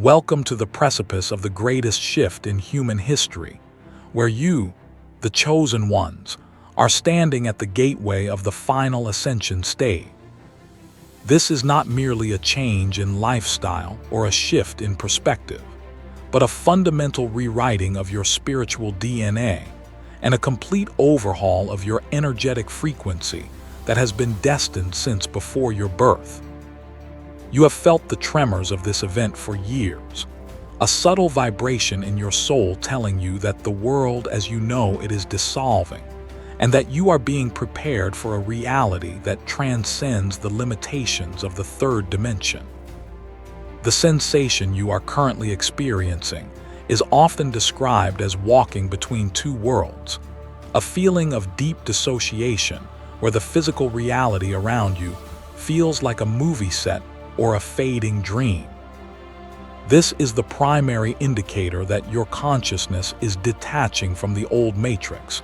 Welcome to the precipice of the greatest shift in human history, where you, the chosen ones, are standing at the gateway of the final ascension stage. This is not merely a change in lifestyle or a shift in perspective, but a fundamental rewriting of your spiritual DNA and a complete overhaul of your energetic frequency that has been destined since before your birth. You have felt the tremors of this event for years, a subtle vibration in your soul telling you that the world as you know it is dissolving, and that you are being prepared for a reality that transcends the limitations of the third dimension. The sensation you are currently experiencing is often described as walking between two worlds, a feeling of deep dissociation where the physical reality around you feels like a movie set or a fading dream. This is the primary indicator that your consciousness is detaching from the old matrix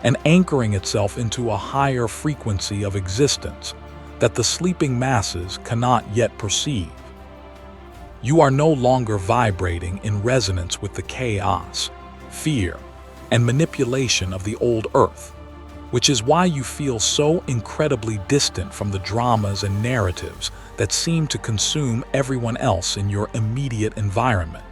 and anchoring itself into a higher frequency of existence that the sleeping masses cannot yet perceive. You are no longer vibrating in resonance with the chaos, fear, and manipulation of the old earth, which is why you feel so incredibly distant from the dramas and narratives that seem to consume everyone else in your immediate environment.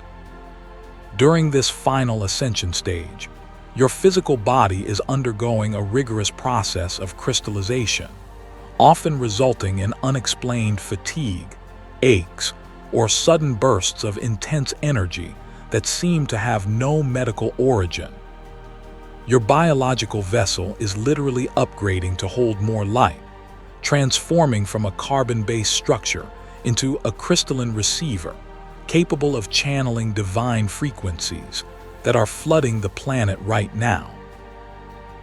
During this final ascension stage, your physical body is undergoing a rigorous process of crystallization, often resulting in unexplained fatigue, aches, or sudden bursts of intense energy that seem to have no medical origin. Your biological vessel is literally upgrading to hold more light, transforming from a carbon-based structure into a crystalline receiver, capable of channeling divine frequencies that are flooding the planet right now.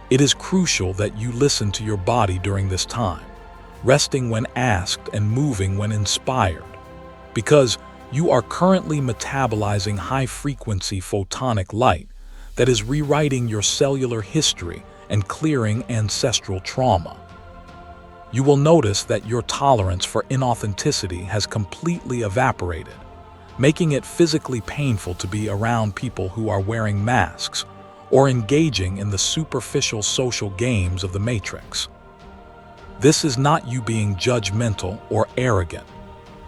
It is crucial that you listen to your body during this time, resting when asked and moving when inspired, because you are currently metabolizing high-frequency photonic light that is rewriting your cellular history and clearing ancestral trauma. You will notice that your tolerance for inauthenticity has completely evaporated, making it physically painful to be around people who are wearing masks or engaging in the superficial social games of the Matrix. This is not you being judgmental or arrogant.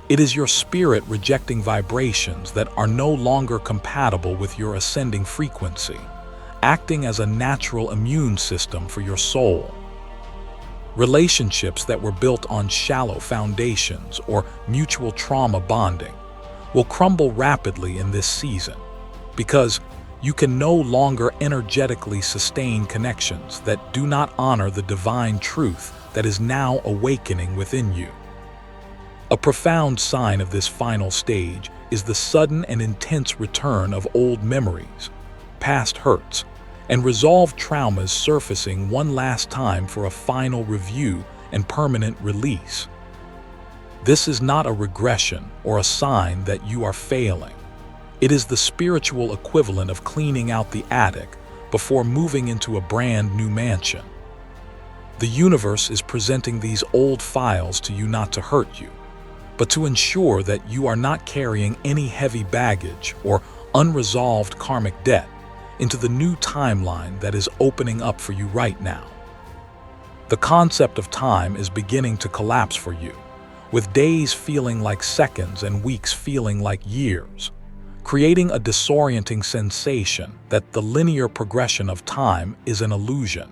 It is your spirit rejecting vibrations that are no longer compatible with your ascending frequency, acting as a natural immune system for your soul. Relationships that were built on shallow foundations or mutual trauma bonding will crumble rapidly in this season, because you can no longer energetically sustain connections that do not honor the divine truth that is now awakening within you. A profound sign of this final stage is the sudden and intense return of old memories, past hurts, and resolved traumas surfacing one last time for a final review and permanent release. This is not a regression or a sign that you are failing. It is the spiritual equivalent of cleaning out the attic before moving into a brand new mansion. The universe is presenting these old files to you not to hurt you, but to ensure that you are not carrying any heavy baggage or unresolved karmic debt into the new timeline that is opening up for you right now. The concept of time is beginning to collapse for you, with days feeling like seconds and weeks feeling like years, creating a disorienting sensation that the linear progression of time is an illusion.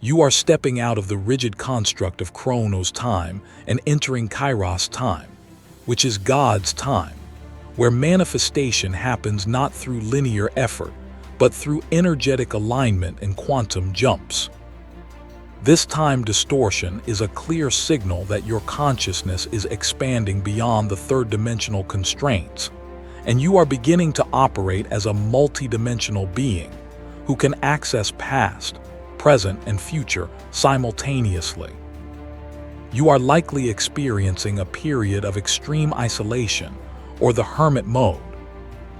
You are stepping out of the rigid construct of Chronos time and entering Kairos time, which is God's time, where manifestation happens not through linear effort, but through energetic alignment and quantum jumps. This time distortion is a clear signal that your consciousness is expanding beyond the third-dimensional constraints, and you are beginning to operate as a multidimensional being who can access past, present, and future simultaneously. You are likely experiencing a period of extreme isolation, or the hermit mode,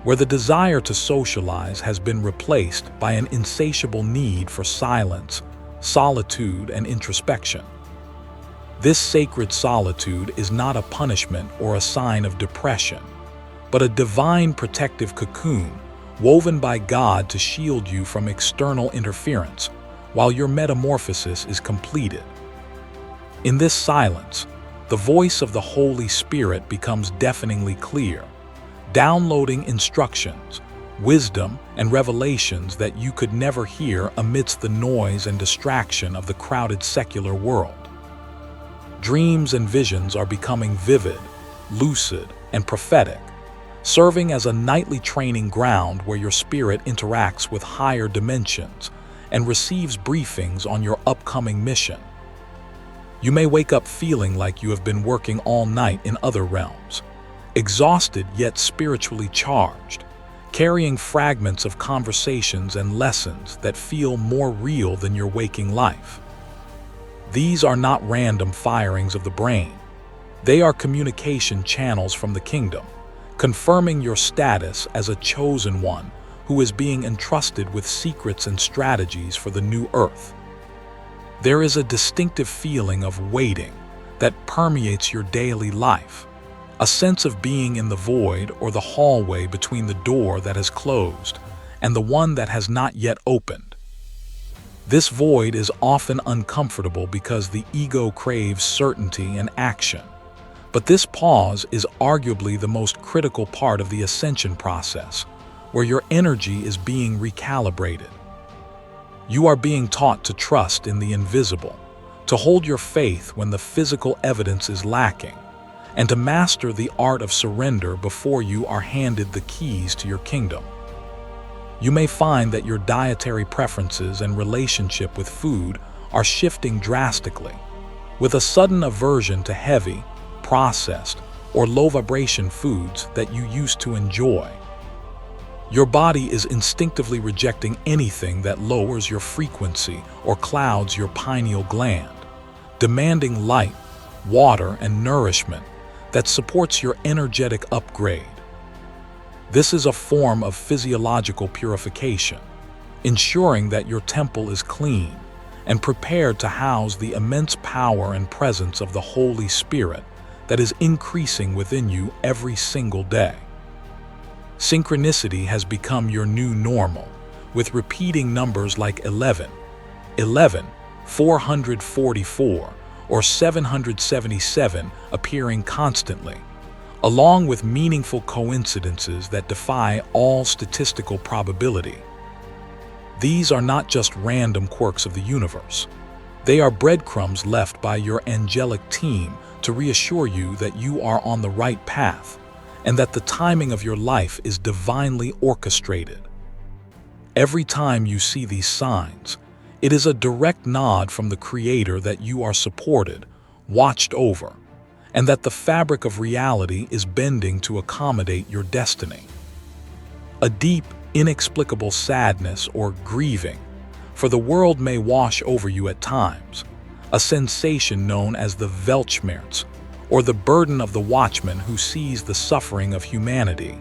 where the desire to socialize has been replaced by an insatiable need for silence, solitude, and introspection. This sacred solitude is not a punishment or a sign of depression, but a divine protective cocoon woven by God to shield you from external interference while your metamorphosis is completed. In this silence, the voice of the Holy Spirit becomes deafeningly clear, downloading instructions, wisdom, and revelations that you could never hear amidst the noise and distraction of the crowded secular world. Dreams and visions are becoming vivid, lucid, and prophetic, serving as a nightly training ground where your spirit interacts with higher dimensions and receives briefings on your upcoming mission. You may wake up feeling like you have been working all night in other realms, exhausted yet spiritually charged, carrying fragments of conversations and lessons that feel more real than your waking life. These are not random firings of the brain. They are communication channels from the kingdom, confirming your status as a chosen one who is being entrusted with secrets and strategies for the new earth. There is a distinctive feeling of waiting that permeates your daily life, a sense of being in the void or the hallway between the door that has closed and the one that has not yet opened. This void is often uncomfortable because the ego craves certainty and action. But this pause is arguably the most critical part of the ascension process, where your energy is being recalibrated. You are being taught to trust in the invisible, to hold your faith when the physical evidence is lacking, and to master the art of surrender before you are handed the keys to your kingdom. You may find that your dietary preferences and relationship with food are shifting drastically, with a sudden aversion to heavy, processed, or low-vibration foods that you used to enjoy. Your body is instinctively rejecting anything that lowers your frequency or clouds your pineal gland, demanding light, water, and nourishment that supports your energetic upgrade. This is a form of physiological purification, ensuring that your temple is clean and prepared to house the immense power and presence of the Holy Spirit that is increasing within you every single day. Synchronicity has become your new normal, with repeating numbers like 11, 444, or 777 appearing constantly, along with meaningful coincidences that defy all statistical probability. These are not just random quirks of the universe. They are breadcrumbs left by your angelic team to reassure you that you are on the right path and that the timing of your life is divinely orchestrated. Every time you see these signs, it is a direct nod from the Creator that you are supported, watched over, and that the fabric of reality is bending to accommodate your destiny. A deep, inexplicable sadness or grieving, for the world may wash over you at times, a sensation known as the Weltschmerz, or the burden of the watchman who sees the suffering of humanity.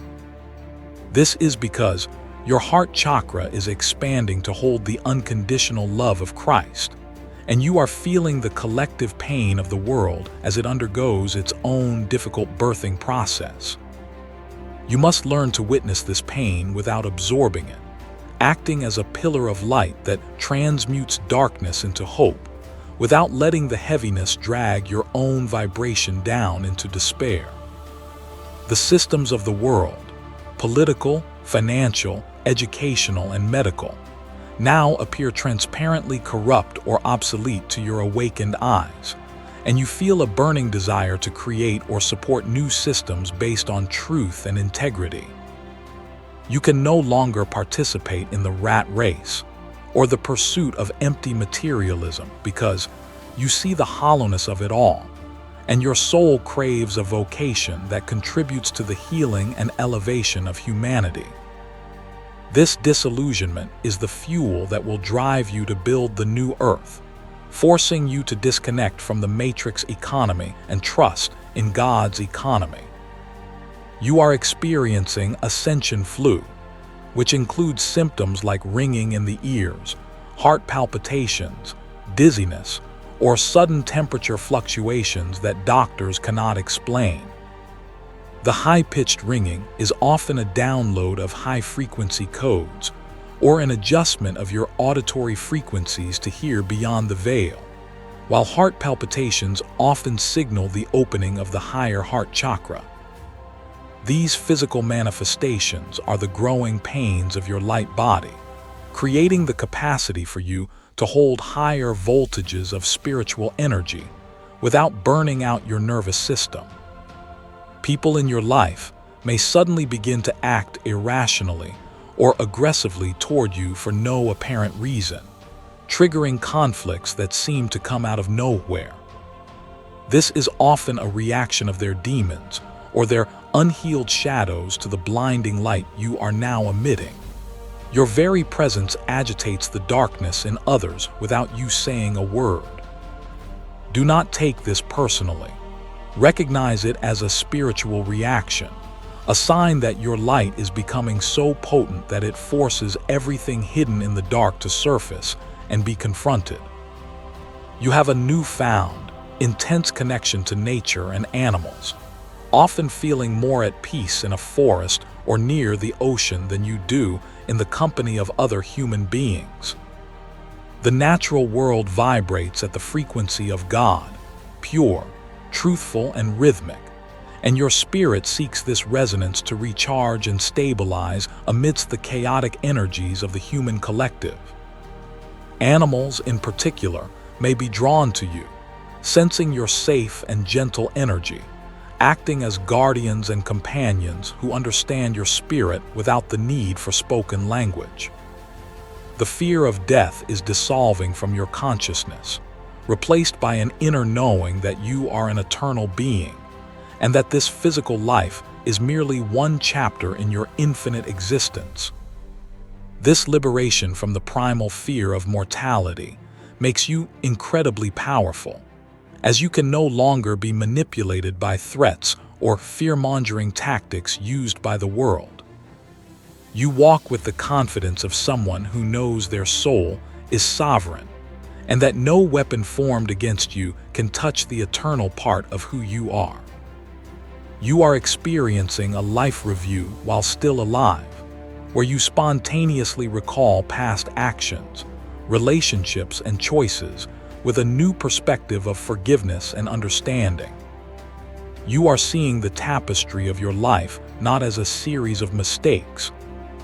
This is because your heart chakra is expanding to hold the unconditional love of Christ, and you are feeling the collective pain of the world as it undergoes its own difficult birthing process. You must learn to witness this pain without absorbing it, acting as a pillar of light that transmutes darkness into hope, without letting the heaviness drag your own vibration down into despair. The systems of the world, political, financial, educational, and medical, now appear transparently corrupt or obsolete to your awakened eyes, and you feel a burning desire to create or support new systems based on truth and integrity. You can no longer participate in the rat race or the pursuit of empty materialism because you see the hollowness of it all, and your soul craves a vocation that contributes to the healing and elevation of humanity. This disillusionment is the fuel that will drive you to build the new earth, forcing you to disconnect from the matrix economy and trust in God's economy. You are experiencing Ascension flu, which includes symptoms like ringing in the ears, heart palpitations, dizziness, or sudden temperature fluctuations that doctors cannot explain. The high-pitched ringing is often a download of high-frequency codes, or an adjustment of your auditory frequencies to hear beyond the veil, while heart palpitations often signal the opening of the higher heart chakra. These physical manifestations are the growing pains of your light body, creating the capacity for you to hold higher voltages of spiritual energy without burning out your nervous system. People in your life may suddenly begin to act irrationally or aggressively toward you for no apparent reason, triggering conflicts that seem to come out of nowhere. This is often a reaction of their demons or their unhealed shadows to the blinding light you are now emitting. Your very presence agitates the darkness in others without you saying a word. Do not take this personally. Recognize it as a spiritual reaction, a sign that your light is becoming so potent that it forces everything hidden in the dark to surface and be confronted. You have a newfound, intense connection to nature and animals, often feeling more at peace in a forest or near the ocean than you do in the company of other human beings. The natural world vibrates at the frequency of God, pure, truthful, and rhythmic, and your spirit seeks this resonance to recharge and stabilize amidst the chaotic energies of the human collective. Animals, in particular, may be drawn to you, sensing your safe and gentle energy, acting as guardians and companions who understand your spirit without the need for spoken language. The fear of death is dissolving from your consciousness, replaced by an inner knowing that you are an eternal being, and that this physical life is merely one chapter in your infinite existence. This liberation from the primal fear of mortality makes you incredibly powerful, as you can no longer be manipulated by threats or fear-mongering tactics used by the world. You walk with the confidence of someone who knows their soul is sovereign, and that no weapon formed against you can touch the eternal part of who you are. You are experiencing a life review while still alive, where you spontaneously recall past actions, relationships, and choices with a new perspective of forgiveness and understanding. You are seeing the tapestry of your life not as a series of mistakes,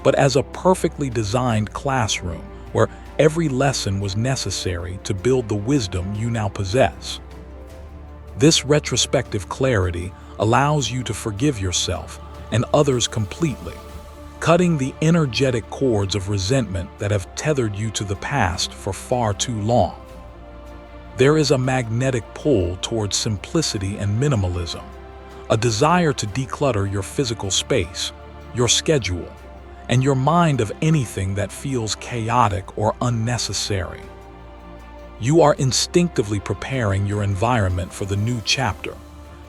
but as a perfectly designed classroom where every lesson was necessary to build the wisdom you now possess. This retrospective clarity allows you to forgive yourself and others completely, cutting the energetic cords of resentment that have tethered you to the past for far too long. There is a magnetic pull towards simplicity and minimalism, a desire to declutter your physical space, your schedule, and your mind of anything that feels chaotic or unnecessary. You are instinctively preparing your environment for the new chapter,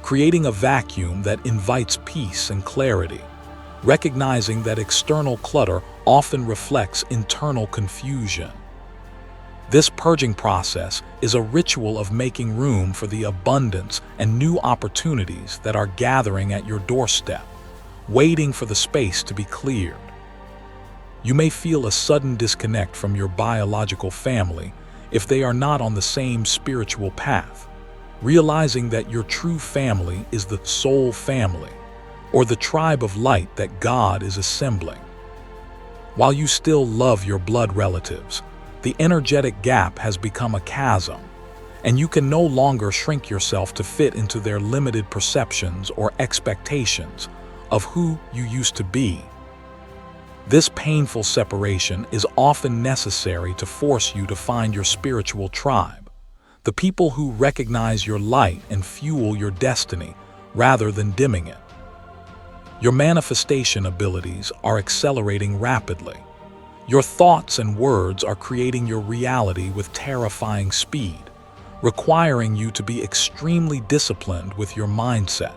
creating a vacuum that invites peace and clarity, recognizing that external clutter often reflects internal confusion. This purging process is a ritual of making room for the abundance and new opportunities that are gathering at your doorstep, waiting for the space to be cleared. You may feel a sudden disconnect from your biological family if they are not on the same spiritual path, realizing that your true family is the soul family, or the tribe of light that God is assembling. While you still love your blood relatives, the energetic gap has become a chasm, and you can no longer shrink yourself to fit into their limited perceptions or expectations of who you used to be. This painful separation is often necessary to force you to find your spiritual tribe, the people who recognize your light and fuel your destiny rather than dimming it. Your manifestation abilities are accelerating rapidly. Your thoughts and words are creating your reality with terrifying speed, requiring you to be extremely disciplined with your mindset.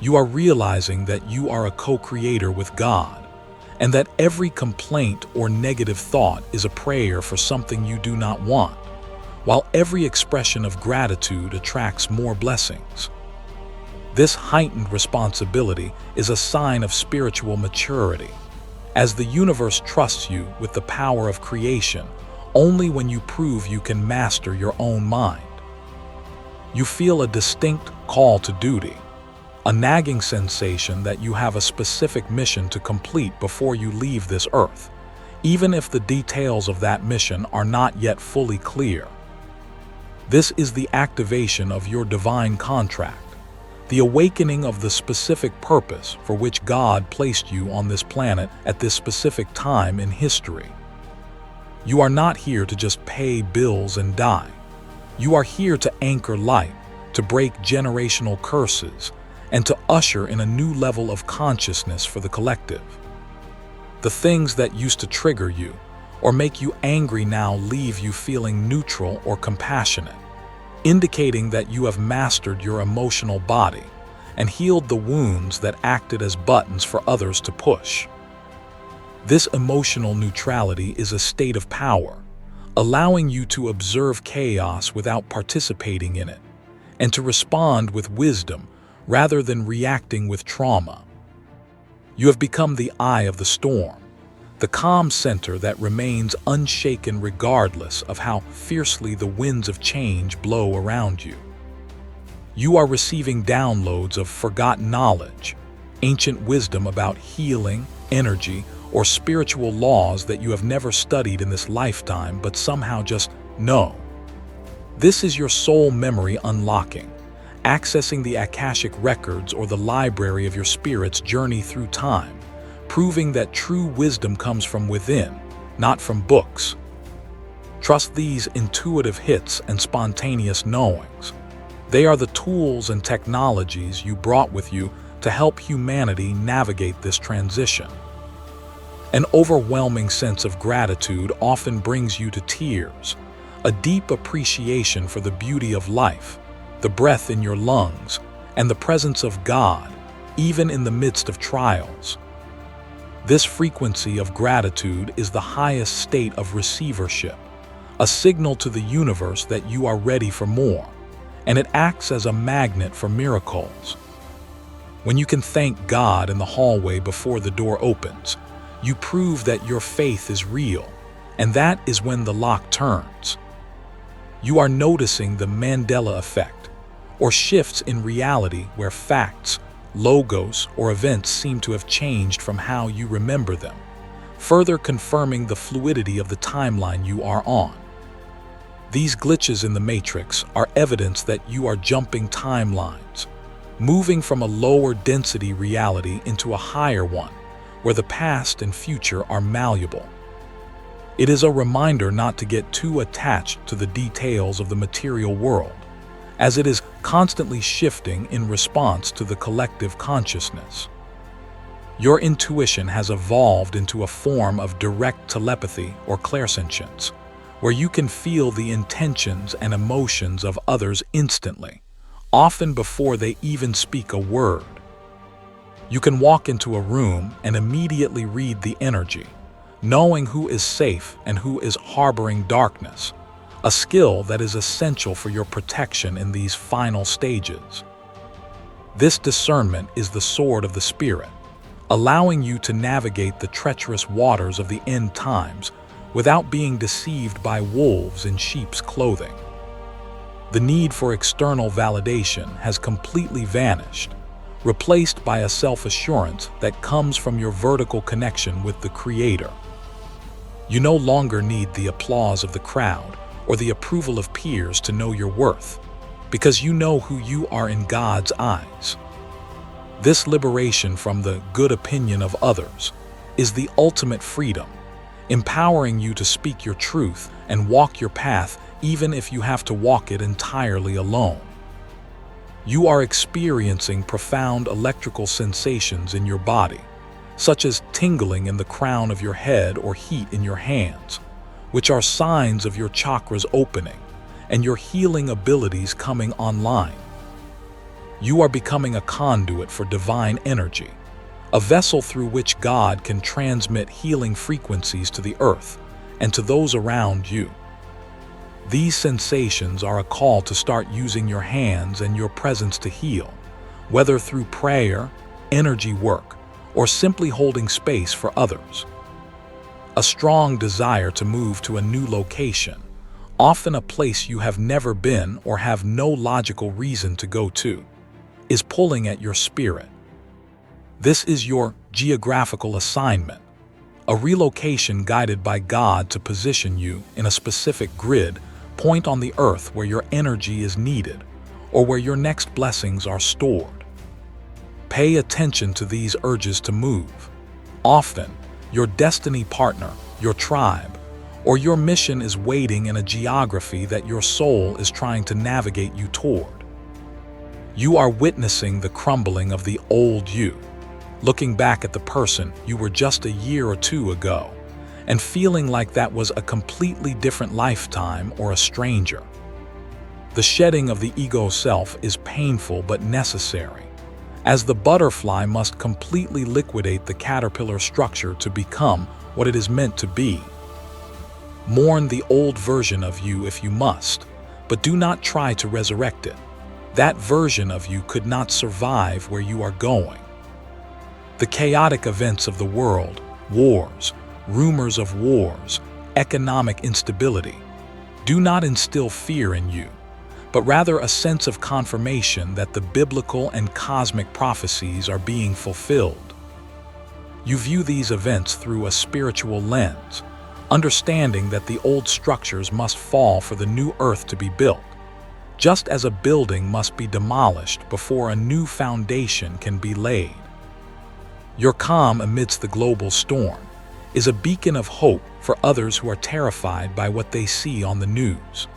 You are realizing that you are a co-creator with God, and that every complaint or negative thought is a prayer for something you do not want, while every expression of gratitude attracts more blessings. This heightened responsibility is a sign of spiritual maturity, as the universe trusts you with the power of creation only when you prove you can master your own mind. You feel a distinct call to duty, a nagging sensation that you have a specific mission to complete before you leave this earth, even if the details of that mission are not yet fully clear. This is the activation of your divine contract, the awakening of the specific purpose for which God placed you on this planet at this specific time in history. You are not here to just pay bills and die. You are here to anchor light, to break generational curses, and to usher in a new level of consciousness for the collective. The things that used to trigger you or make you angry now leave you feeling neutral or compassionate, indicating that you have mastered your emotional body and healed the wounds that acted as buttons for others to push. This emotional neutrality is a state of power, allowing you to observe chaos without participating in it, and to respond with wisdom rather than reacting with trauma. You have become the eye of the storm, the calm center that remains unshaken regardless of how fiercely the winds of change blow around you. You are receiving downloads of forgotten knowledge, ancient wisdom about healing, energy, or spiritual laws that you have never studied in this lifetime but somehow just know. This is your soul memory unlocking, accessing the Akashic records or the library of your spirit's journey through time, proving that true wisdom comes from within, not from books. Trust these intuitive hits and spontaneous knowings. They are the tools and technologies you brought with you to help humanity navigate this transition. An overwhelming sense of gratitude often brings you to tears, a deep appreciation for the beauty of life, the breath in your lungs, and the presence of God, even in the midst of trials. This frequency of gratitude is the highest state of receivership, a signal to the universe that you are ready for more, and it acts as a magnet for miracles. When you can thank God in the hallway before the door opens, you prove that your faith is real, and that is when the lock turns. You are noticing the Mandela effect, or shifts in reality where facts, logos, or events seem to have changed from how you remember them, further confirming the fluidity of the timeline you are on. These glitches in the matrix are evidence that you are jumping timelines, moving from a lower density reality into a higher one, where the past and future are malleable. It is a reminder not to get too attached to the details of the material world, as it is constantly shifting in response to the collective consciousness. Your intuition has evolved into a form of direct telepathy or clairsentience, where you can feel the intentions and emotions of others instantly, often before they even speak a word. You can walk into a room and immediately read the energy, knowing who is safe and who is harboring darkness, a skill that is essential for your protection in these final stages. This discernment is the sword of the spirit, allowing you to navigate the treacherous waters of the end times without being deceived by wolves in sheep's clothing. The need for external validation has completely vanished, replaced by a self-assurance that comes from your vertical connection with the Creator. You no longer need the applause of the crowd or the approval of peers to know your worth, because you know who you are in God's eyes. This liberation from the good opinion of others is the ultimate freedom, empowering you to speak your truth and walk your path even if you have to walk it entirely alone. You are experiencing profound electrical sensations in your body, such as tingling in the crown of your head or heat in your hands, which are signs of your chakras opening and your healing abilities coming online. You are becoming a conduit for divine energy, a vessel through which God can transmit healing frequencies to the earth and to those around you. These sensations are a call to start using your hands and your presence to heal, whether through prayer, energy work, or simply holding space for others. A strong desire to move to a new location, often a place you have never been or have no logical reason to go to, is pulling at your spirit. This is your geographical assignment, a relocation guided by God to position you in a specific grid point on the earth where your energy is needed or where your next blessings are stored. Pay attention to these urges to move. Often, your destiny partner, your tribe, or your mission is waiting in a geography that your soul is trying to navigate you toward. You are witnessing the crumbling of the old you, looking back at the person you were just a year or two ago, and feeling like that was a completely different lifetime or a stranger. The shedding of the ego self is painful but necessary, as the butterfly must completely liquidate the caterpillar structure to become what it is meant to be. Mourn the old version of you if you must, but do not try to resurrect it. That version of you could not survive where you are going. The chaotic events of the world, wars, rumors of wars, economic instability, do not instill fear in you, but rather a sense of confirmation that the biblical and cosmic prophecies are being fulfilled. You view these events through a spiritual lens, understanding that the old structures must fall for the new earth to be built, just as a building must be demolished before a new foundation can be laid. Your calm amidst the global storm is a beacon of hope for others who are terrified by what they see on the news.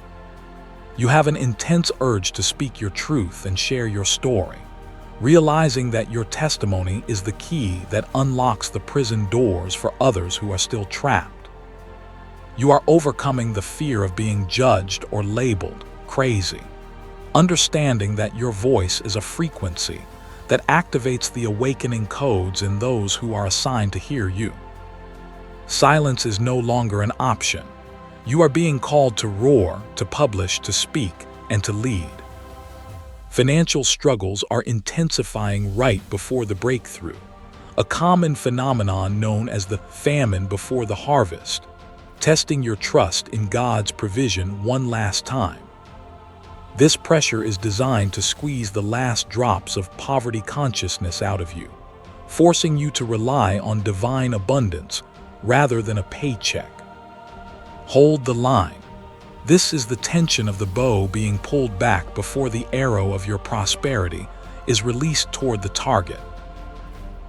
You have an intense urge to speak your truth and share your story, realizing that your testimony is the key that unlocks the prison doors for others who are still trapped. You are overcoming the fear of being judged or labeled crazy, understanding that your voice is a frequency that activates the awakening codes in those who are assigned to hear you. Silence is no longer an option. You are being called to roar, to publish, to speak, and to lead. Financial struggles are intensifying right before the breakthrough, a common phenomenon known as the famine before the harvest, testing your trust in God's provision one last time. This pressure is designed to squeeze the last drops of poverty consciousness out of you, forcing you to rely on divine abundance rather than a paycheck. Hold the line. This is the tension of the bow being pulled back before the arrow of your prosperity is released toward the target.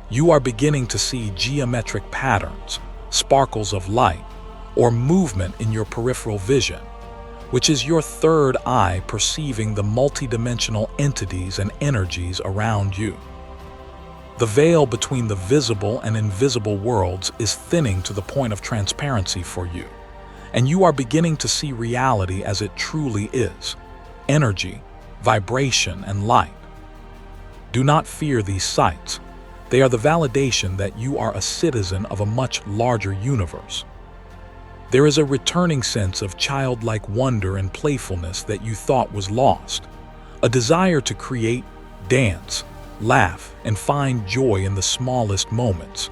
You are beginning to see geometric patterns, sparkles of light, or movement in your peripheral vision, which is your third eye perceiving the multidimensional entities and energies around you. The veil between the visible and invisible worlds is thinning to the point of transparency for you, and you are beginning to see reality as it truly is: energy, vibration, and light. Do not fear these sights. They are the validation that you are a citizen of a much larger universe. There is a returning sense of childlike wonder and playfulness that you thought was lost, a desire to create, dance, laugh, and find joy in the smallest moments.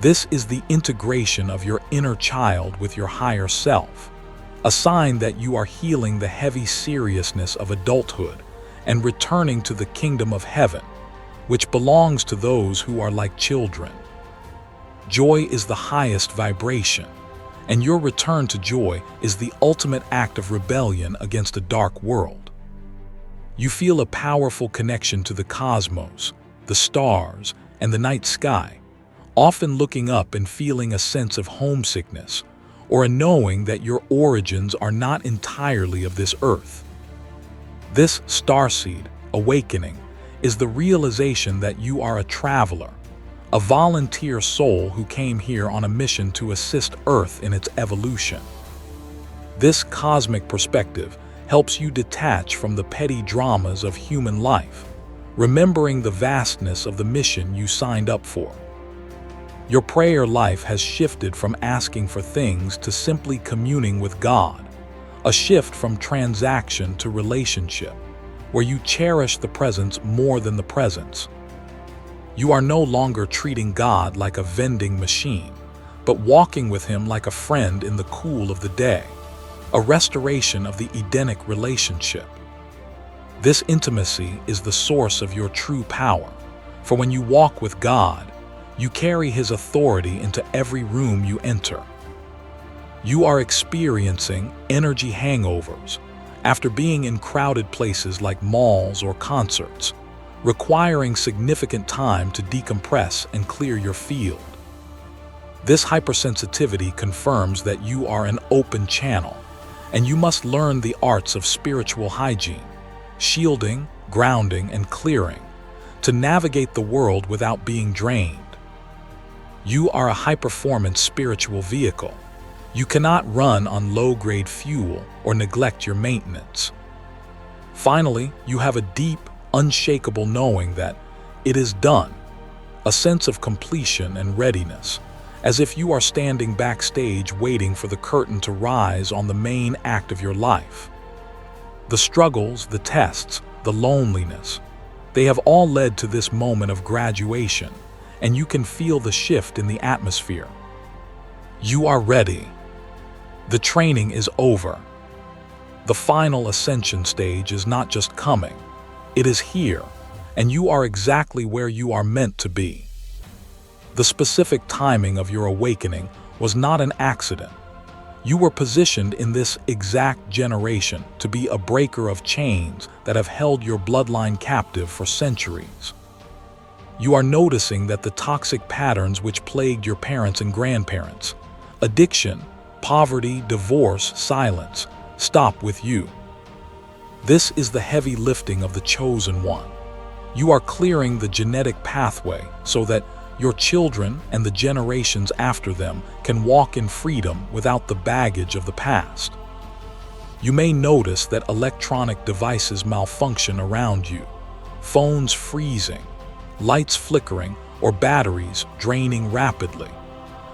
This is the integration of your inner child with your higher self, a sign that you are healing the heavy seriousness of adulthood and returning to the kingdom of heaven, which belongs to those who are like children. Joy is the highest vibration, and your return to joy is the ultimate act of rebellion against a dark world. You feel a powerful connection to the cosmos, the stars, and the night sky, often looking up and feeling a sense of homesickness, or a knowing that your origins are not entirely of this earth. This starseed awakening is the realization that you are a traveler, a volunteer soul who came here on a mission to assist Earth in its evolution. This cosmic perspective helps you detach from the petty dramas of human life, remembering the vastness of the mission you signed up for. Your prayer life has shifted from asking for things to simply communing with God, a shift from transaction to relationship, where you cherish the presence more than the presence. You are no longer treating God like a vending machine, but walking with Him like a friend in the cool of the day, a restoration of the Edenic relationship. This intimacy is the source of your true power, for when you walk with God, you carry His authority into every room you enter. You are experiencing energy hangovers after being in crowded places like malls or concerts, requiring significant time to decompress and clear your field. This hypersensitivity confirms that you are an open channel, and you must learn the arts of spiritual hygiene, shielding, grounding, and clearing, to navigate the world without being drained. You are a high-performance spiritual vehicle. You cannot run on low-grade fuel or neglect your maintenance. Finally, you have a deep, unshakable knowing that it is done, a sense of completion and readiness, as if you are standing backstage waiting for the curtain to rise on the main act of your life. The struggles, the tests, the loneliness, they have all led to this moment of graduation, and you can feel the shift in the atmosphere. You are ready. The training is over. The final ascension stage is not just coming, it is here, and you are exactly where you are meant to be. The specific timing of your awakening was not an accident. You were positioned in this exact generation to be a breaker of chains that have held your bloodline captive for centuries. You are noticing that the toxic patterns which plagued your parents and grandparents, addiction, poverty, divorce, silence, stop with you. This is the heavy lifting of the chosen one. You are clearing the genetic pathway so that your children and the generations after them can walk in freedom without the baggage of the past. You may notice that electronic devices malfunction around you, phones freezing, lights flickering, or batteries draining rapidly,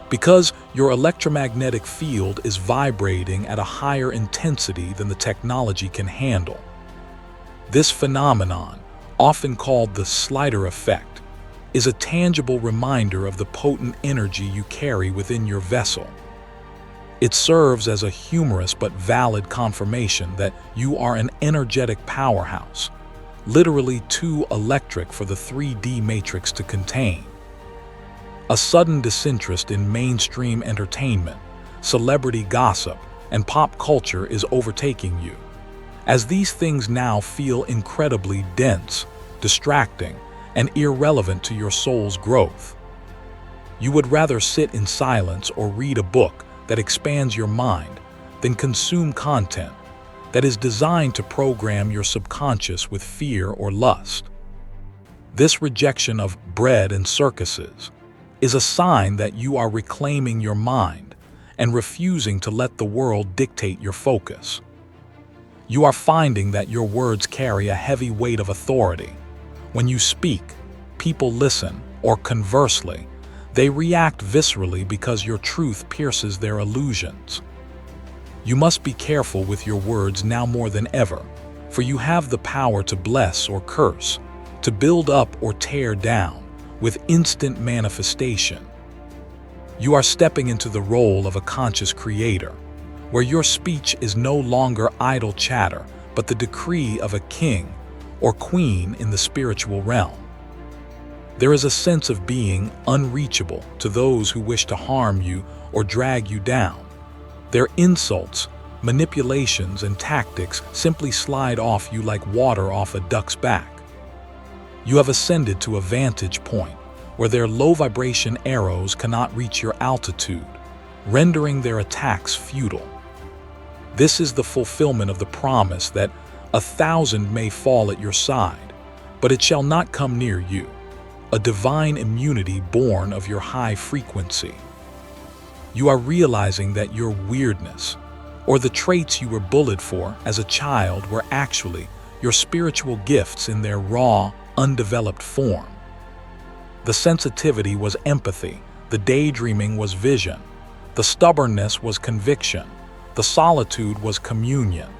because your electromagnetic field is vibrating at a higher intensity than the technology can handle. This phenomenon, often called the slider effect, is a tangible reminder of the potent energy you carry within your vessel. It serves as a humorous but valid confirmation that you are an energetic powerhouse, literally too electric for the 3D matrix to contain. A sudden disinterest in mainstream entertainment, celebrity gossip, and pop culture is overtaking you, as these things now feel incredibly dense, distracting, and irrelevant to your soul's growth. You would rather sit in silence or read a book that expands your mind than consume content that is designed to program your subconscious with fear or lust. This rejection of bread and circuses is a sign that you are reclaiming your mind and refusing to let the world dictate your focus. You are finding that your words carry a heavy weight of authority. When you speak, people listen, or conversely, they react viscerally because your truth pierces their illusions. You must be careful with your words now more than ever, for you have the power to bless or curse, to build up or tear down, with instant manifestation. You are stepping into the role of a conscious creator, where your speech is no longer idle chatter, but the decree of a king or queen in the spiritual realm. There is a sense of being unreachable to those who wish to harm you or drag you down. Their insults, manipulations, and tactics simply slide off you like water off a duck's back. You have ascended to a vantage point where their low-vibration arrows cannot reach your altitude, rendering their attacks futile. This is the fulfillment of the promise that 1,000 may fall at your side, but it shall not come near you, a divine immunity born of your high frequency. You are realizing that your weirdness, or the traits you were bullied for as a child, were actually your spiritual gifts in their raw, undeveloped form. The sensitivity was empathy, the daydreaming was vision, the stubbornness was conviction, the solitude was communion.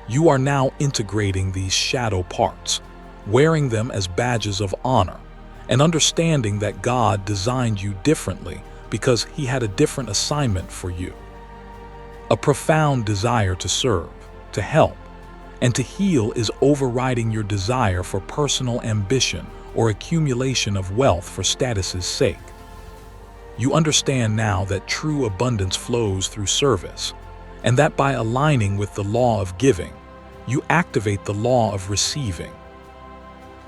You are now integrating these shadow parts, wearing them as badges of honor, and understanding that God designed you differently because He had a different assignment for you. A profound desire to serve, to help, and to heal is overriding your desire for personal ambition or accumulation of wealth for status's sake. You understand now that true abundance flows through service, and that by aligning with the law of giving, you activate the law of receiving.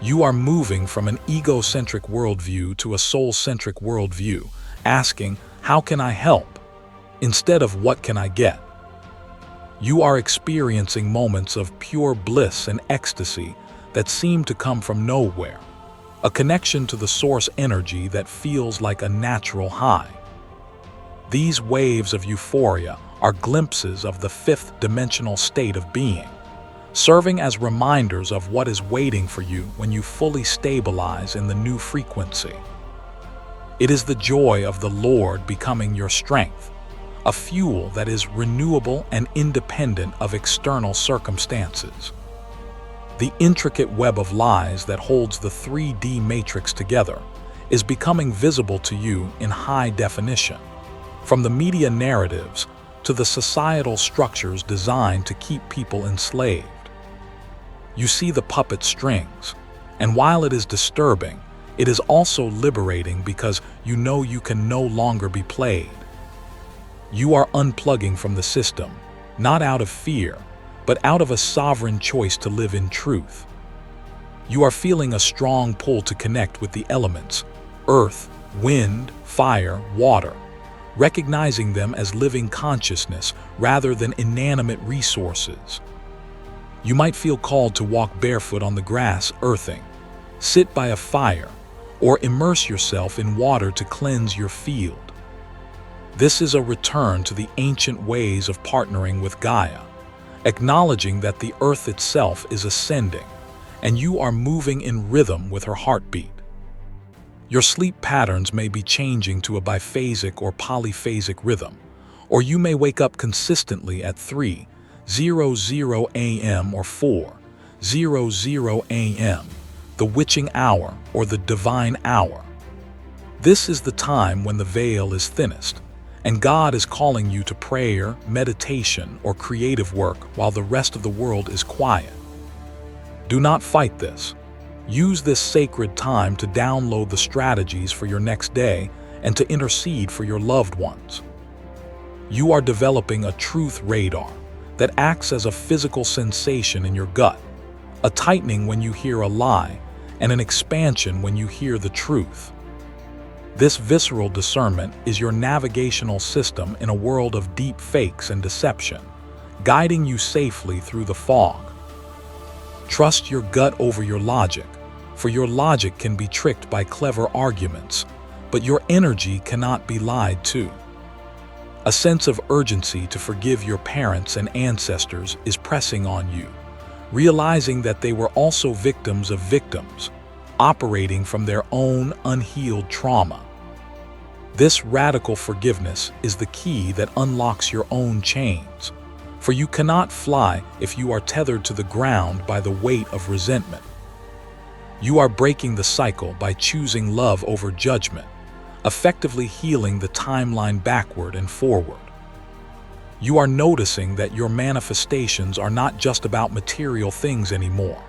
You are moving from an egocentric worldview to a soul-centric worldview, asking, "How can I help?" instead of "What can I get?" You are experiencing moments of pure bliss and ecstasy that seem to come from nowhere, a connection to the source energy that feels like a natural high. These waves of euphoria are glimpses of the fifth-dimensional state of being, serving as reminders of what is waiting for you when you fully stabilize in the new frequency. It is the joy of the Lord becoming your strength, a fuel that is renewable and independent of external circumstances. The intricate web of lies that holds the 3D matrix together is becoming visible to you in high definition, from the media narratives to the societal structures designed to keep people enslaved. You see the puppet strings, and while it is disturbing, it is also liberating because you know you can no longer be played. You are unplugging from the system, not out of fear, but out of a sovereign choice to live in truth. You are feeling a strong pull to connect with the elements, earth, wind, fire, water, recognizing them as living consciousness rather than inanimate resources. You might feel called to walk barefoot on the grass earthing, sit by a fire, or immerse yourself in water to cleanse your field. This is a return to the ancient ways of partnering with Gaia, acknowledging that the earth itself is ascending, and you are moving in rhythm with her heartbeat. Your sleep patterns may be changing to a biphasic or polyphasic rhythm, or you may wake up consistently at 3:00 a.m. or 4:00 a.m., the witching hour or the divine hour. This is the time when the veil is thinnest, and God is calling you to prayer, meditation, or creative work while the rest of the world is quiet. Do not fight this. Use this sacred time to download the strategies for your next day and to intercede for your loved ones. You are developing a truth radar that acts as a physical sensation in your gut, a tightening when you hear a lie, and an expansion when you hear the truth. This visceral discernment is your navigational system in a world of deep fakes and deception, guiding you safely through the fog. Trust your gut over your logic, for your logic can be tricked by clever arguments, but your energy cannot be lied to. A sense of urgency to forgive your parents and ancestors is pressing on you, realizing that they were also victims of victims, operating from their own unhealed trauma. This radical forgiveness is the key that unlocks your own chains, for you cannot fly if you are tethered to the ground by the weight of resentment. You are breaking the cycle by choosing love over judgment, effectively healing the timeline backward and forward. You are noticing that your manifestations are not just about material things anymore,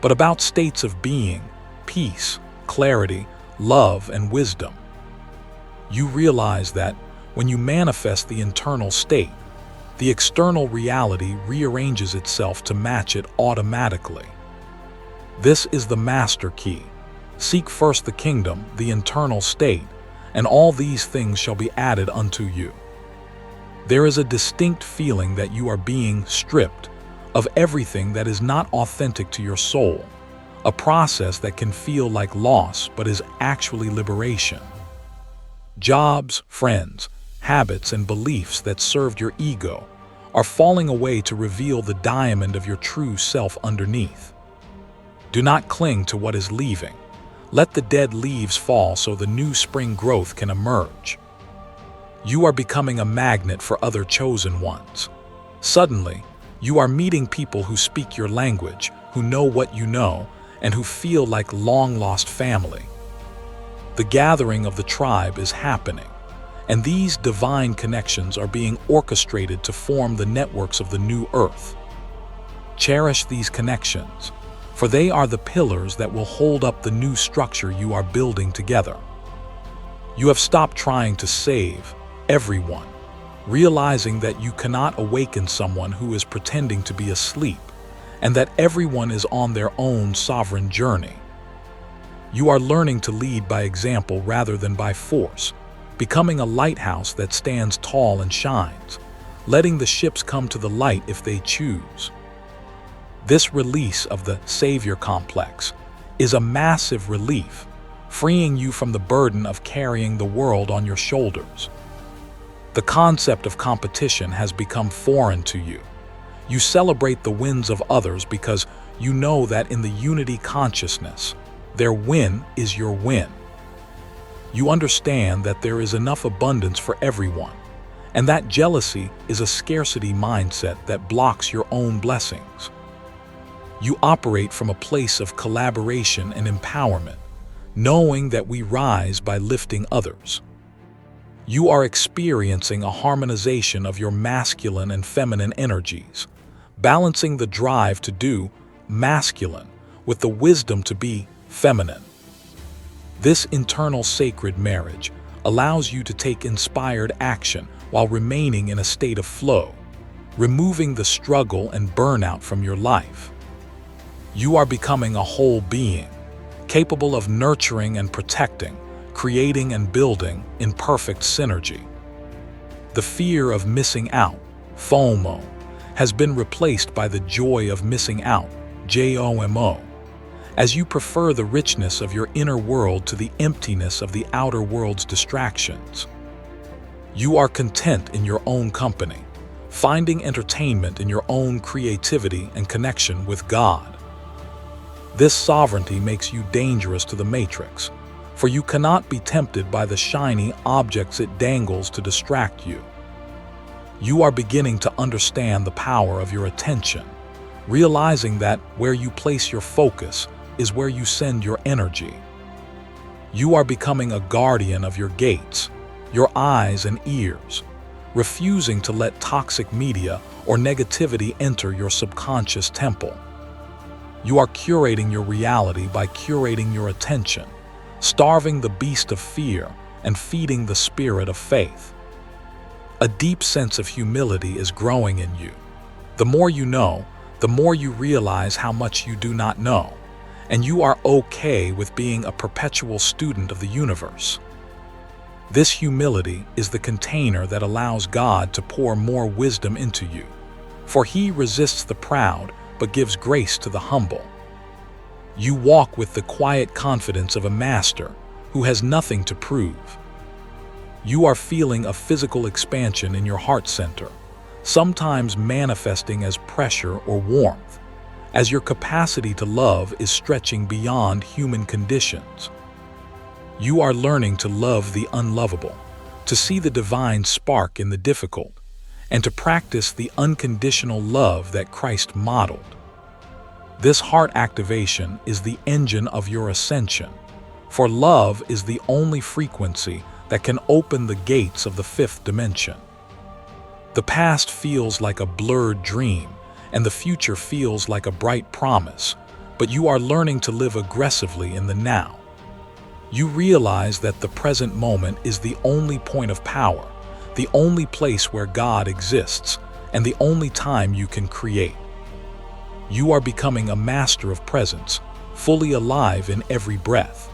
but about states of being, peace, clarity, love, and wisdom. You realize that when you manifest the internal state, the external reality rearranges itself to match it automatically. This is the master key. Seek first the kingdom, the internal state, and all these things shall be added unto you. There is a distinct feeling that you are being stripped of everything that is not authentic to your soul, a process that can feel like loss but is actually liberation. Jobs, friends, habits, and beliefs that served your ego are falling away to reveal the diamond of your true self underneath. Do not cling to what is leaving. Let the dead leaves fall so the new spring growth can emerge. You are becoming a magnet for other chosen ones. Suddenly, You are meeting people who speak your language, who know what you know, and who feel like long-lost family. The gathering of the tribe is happening, and these divine connections are being orchestrated to form the networks of the new earth. Cherish these connections, for they are the pillars that will hold up the new structure you are building together. You have stopped trying to save everyone, realizing that you cannot awaken someone who is pretending to be asleep, and that everyone is on their own sovereign journey. You are learning to lead by example rather than by force, becoming a lighthouse that stands tall and shines, letting the ships come to the light if they choose. This release of the savior complex is a massive relief, freeing you from the burden of carrying the world on your shoulders. The concept of competition has become foreign to you. You celebrate the wins of others because you know that in the unity consciousness, their win is your win. You understand that there is enough abundance for everyone, and that jealousy is a scarcity mindset that blocks your own blessings. You operate from a place of collaboration and empowerment, knowing that we rise by lifting others. You are experiencing a harmonization of your masculine and feminine energies, balancing the drive to do masculine with the wisdom to be feminine. This internal sacred marriage allows you to take inspired action while remaining in a state of flow, removing the struggle and burnout from your life. You are becoming a whole being, capable of nurturing and protecting, creating and building in perfect synergy. The fear of missing out, FOMO, has been replaced by the joy of missing out, JOMO, as you prefer the richness of your inner world to the emptiness of the outer world's distractions. You are content in your own company, finding entertainment in your own creativity and connection with God. This sovereignty makes you dangerous to the matrix, for you cannot be tempted by the shiny objects it dangles to distract you. You are beginning to understand the power of your attention, realizing that where you place your focus is where you send your energy. You are becoming a guardian of your gates, your eyes and ears, refusing to let toxic media or negativity enter your subconscious temple. You are curating your reality by curating your attention, starving the beast of fear and feeding the spirit of faith. A deep sense of humility is growing in you. The more you know, the more you realize how much you do not know, and you are okay with being a perpetual student of the universe. This humility is the container that allows God to pour more wisdom into you, for He resists the proud but gives grace to the humble. You walk with the quiet confidence of a master who has nothing to prove. You are feeling a physical expansion in your heart center, sometimes manifesting as pressure or warmth, as your capacity to love is stretching beyond human conditions. You are learning to love the unlovable, to see the divine spark in the difficult, and to practice the unconditional love that Christ modeled. This heart activation is the engine of your ascension, for love is the only frequency that can open the gates of the fifth dimension. The past feels like a blurred dream, and the future feels like a bright promise, but you are learning to live aggressively in the now. You realize that the present moment is the only point of power, the only place where God exists, and the only time you can create. You are becoming a master of presence, fully alive in every breath.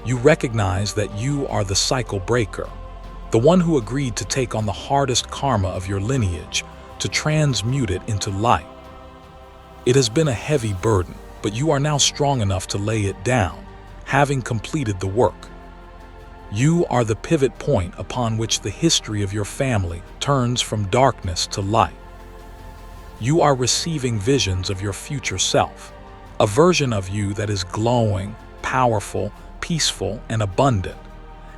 You recognize that you are the cycle breaker, the one who agreed to take on the hardest karma of your lineage to transmute it into light. It has been a heavy burden, but you are now strong enough to lay it down, having completed the work. You are the pivot point upon which the history of your family turns from darkness to light. You are receiving visions of your future self, a version of you that is glowing, powerful, peaceful, and abundant,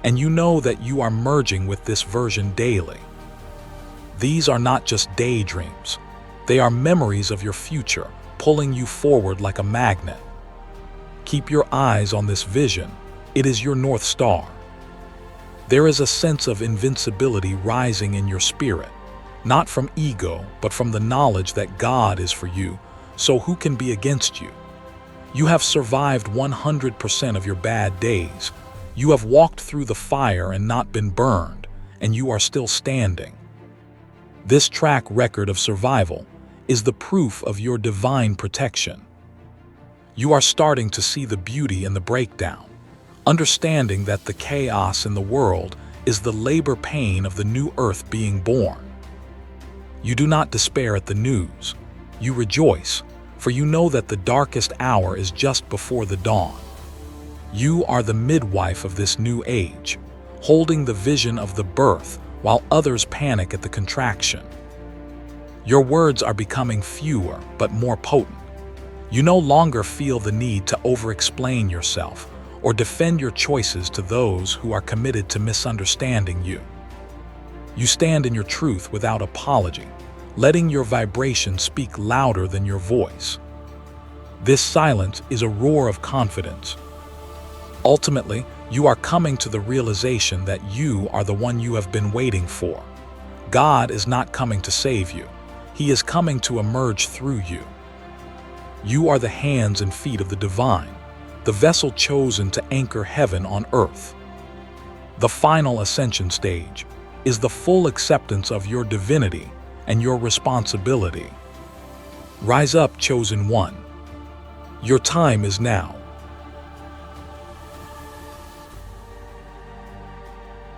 and you know that you are merging with this version daily. These are not just daydreams. They are memories of your future, pulling you forward like a magnet. Keep your eyes on this vision. It is your North Star. There is a sense of invincibility rising in your spirit, not from ego, but from the knowledge that God is for you, so who can be against you? You have survived 100% of your bad days. You have walked through the fire and not been burned, and you are still standing. This track record of survival is the proof of your divine protection. You are starting to see the beauty in the breakdown, understanding that the chaos in the world is the labor pain of the new earth being born. You do not despair at the news. You rejoice, for you know that the darkest hour is just before the dawn. You are the midwife of this new age, holding the vision of the birth while others panic at the contraction. Your words are becoming fewer but more potent. You no longer feel the need to over-explain yourself or defend your choices to those who are committed to misunderstanding you. You stand in your truth without apology, letting your vibration speak louder than your voice. This silence is a roar of confidence. Ultimately, you are coming to the realization that you are the one you have been waiting for. God is not coming to save you. He is coming to emerge through you. You are the hands and feet of the divine, the vessel chosen to anchor heaven on earth. The final ascension stage is the full acceptance of your divinity and your responsibility. Rise up, chosen one. Your time is now.